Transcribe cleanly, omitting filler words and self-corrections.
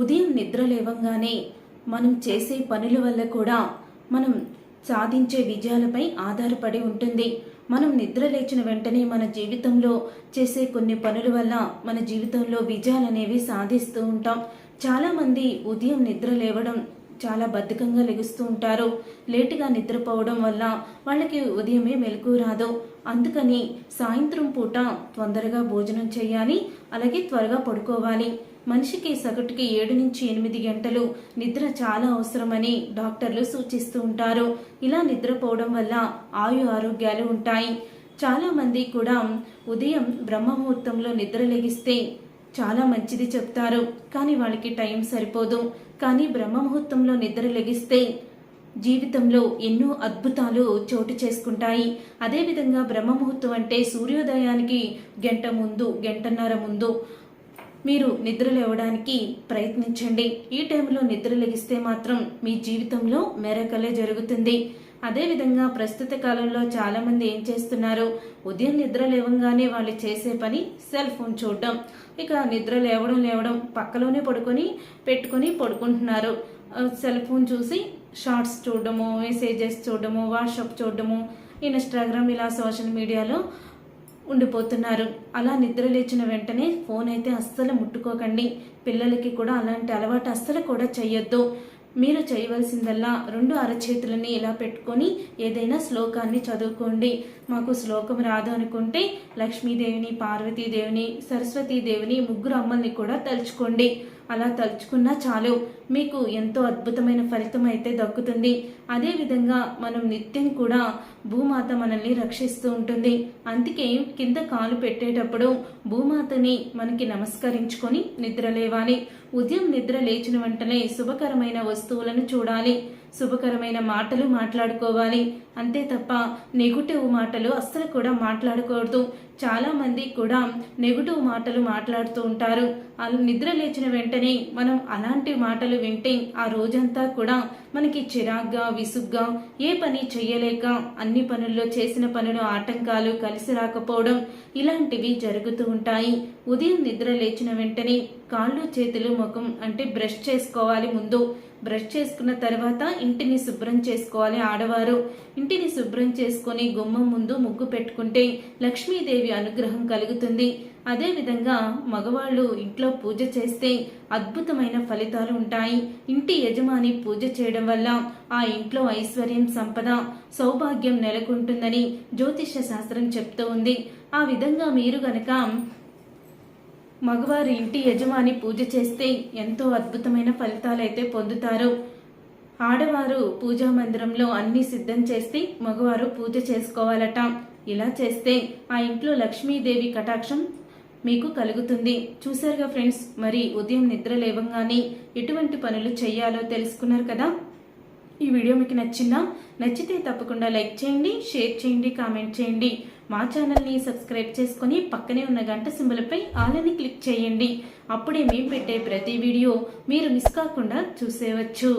ఉదయం నిద్ర లేవంగానే మనం చేసే పనుల వల్ల కూడా మనం సాధించే విజయాలపై ఆధారపడి ఉంటుంది. మనం నిద్ర లేచిన వెంటనే మన జీవితంలో చేసే కొన్ని పనుల వల్ల మన జీవితంలో విజయాలు అనేవి సాధిస్తూ ఉంటాం. చాలామంది ఉదయం నిద్ర లేవడం చాలా బద్ధకంగా లెగుస్తూ ఉంటారు. లేటుగా నిద్రపోవడం వల్ల వాళ్ళకి ఉదయమే మెలకువ రాదు. అందుకని సాయంత్రం పూట తొందరగా భోజనం చేయాలి, అలాగే త్వరగా పడుకోవాలి. మనిషికి సగటుకి 7 నుంచి 8 గంటలు నిద్ర చాలా అవసరమని డాక్టర్లు సూచిస్తూ ఉంటారు. ఇలా నిద్రపోవడం వల్ల ఆరోగ్యాలు ఉంటాయి. చాలా మంది కూడా ఉదయం బ్రహ్మముహూర్తంలో నిద్ర లెగిస్తే చాలా మంచిది చెప్తారు, కానీ వాళ్ళకి టైం సరిపోదు. కానీ బ్రహ్మముహూర్తంలో నిద్ర లెగిస్తే జీవితంలో ఎన్నో అద్భుతాలు చోటు చేసుకుంటాయి. అదేవిధంగా బ్రహ్మముహూర్తం అంటే సూర్యోదయానికి గంట ముందు, గంటన్నర ముందు మీరు నిద్ర లేవడానికి ప్రయత్నించండి. ఈ టైంలో నిద్ర లెగిస్తే మాత్రం మీ జీవితంలో మెరకలే జరుగుతుంది. అదేవిధంగా ప్రస్తుత కాలంలో చాలామంది ఏం చేస్తున్నారు, ఉదయం నిద్ర లేవంగానే వాళ్ళు చేసే పని సెల్ ఫోన్ చూడడం. ఇక నిద్ర లేవడం పక్కలోనే పెట్టుకొని పడుకుంటున్నారు. సెల్ ఫోన్ చూసి షార్ట్స్ చూడడము, మెసేజెస్ చూడడము, వాట్సాప్ చూడడము, ఇన్స్టాగ్రామ్, ఇలా సోషల్ మీడియాలో ఉండిపోతున్నారు. అలా నిద్ర లేచిన వెంటనే ఫోన్ అయితే అస్సలు ముట్టుకోకండి. పిల్లలకి కూడా అలాంటి అలవాటు అస్సలు కూడా చెయ్యొద్దు. మీరు చేయవలసిందల్లా 2 అరచేతులని ఇలా పెట్టుకొని ఏదైనా శ్లోకాన్ని చదువుకోండి. మాకు శ్లోకం రాదు అనుకుంటే లక్ష్మీదేవిని, పార్వతీదేవిని, సరస్వతీదేవిని, 3 అమ్మల్ని కూడా తలుచుకోండి. అలా తలుచుకున్నా చాలు, మీకు ఎంతో అద్భుతమైన ఫలితం అయితే దక్కుతుంది. అదేవిధంగా మనం నిత్యం కూడా భూమాత మనల్ని రక్షిస్తూ ఉంటుంది. అందుకే కింద కాలు పెట్టేటప్పుడు భూమాతని మనకి నమస్కరించుకొని నిద్ర లేవాలి. ఉదయం నిద్ర లేచిన వెంటనే శుభకరమైన వస్తువులను చూడాలి, శుభకరమైన మాటలు మాట్లాడుకోవాలి. అంతే తప్ప నెగటివ్ మాటలు అస్సలు కూడా మాట్లాడకూడదు. చాలా మంది కూడా నెగటివ్ మాటలు మాట్లాడుతూ ఉంటారు. అలా నిద్ర లేచిన వెంటనే మనం అలాంటి మాటలు వింటే ఆ రోజంతా కూడా మనకి చిరాగ్గా, విసుగ్గా, ఏ పని చెయ్యలేక, అన్ని పనుల్లో చేసిన పనులు ఆటంకాలు, కలిసి రాకపోవడం, ఇలాంటివి జరుగుతూ ఉంటాయి. ఉదయం నిద్ర లేచిన వెంటనే కాళ్ళు, చేతులు, ముఖం అంటే బ్రష్ చేసుకోవాలి. ముందు బ్రష్ చేసుకున్న తర్వాత ఇంటిని శుభ్రం చేసుకోవాలి. ఆడవారు ఇంటిని శుభ్రం చేసుకొని గుమ్మం ముందు ముగ్గు పెట్టుకుంటే లక్ష్మీదేవి అనుగ్రహం కలుగుతుంది. అదేవిధంగా మగవాళ్ళు ఇంట్లో పూజ చేస్తే అద్భుతమైన ఫలితాలు ఉంటాయి. ఇంటి యజమాని పూజ చేయడం వల్ల ఆ ఇంట్లో ఐశ్వర్యం, సంపద, సౌభాగ్యం నెలకొంటుందని జ్యోతిష్య శాస్త్రం చెప్తూ ఉంది. ఆ విధంగా మీరు గనక మగవారు ఇంటి యజమాని పూజ చేస్తే ఎంతో అద్భుతమైన ఫలితాలైతే పొందుతారు. ఆడవారు పూజా మందిరంలో అన్ని సిద్ధం చేసి మగవారు పూజ చేసుకోవాలట. ఇలా చేస్తే ఆ ఇంట్లో లక్ష్మీదేవి కటాక్షం మీకు కలుగుతుంది. చూసారుగా ఫ్రెండ్స్, మరి ఉదయం నిద్ర లేవంగానే ఎటువంటి పనులు చేయాలో తెలుసుకున్నారు కదా. ఈ వీడియో మీకు నచ్చితే తప్పకుండా లైక్ చేయండి, షేర్ చేయండి, కామెంట్ చేయండి. మా ఛానల్ని సబ్స్క్రైబ్ చేసుకొని పక్కనే ఉన్న గంట సింబల్పై ఆల్ అని క్లిక్ చేయండి. అప్పుడే మేము పెట్టే ప్రతి వీడియో మీరు మిస్ కాకుండా చూసేయవచ్చు.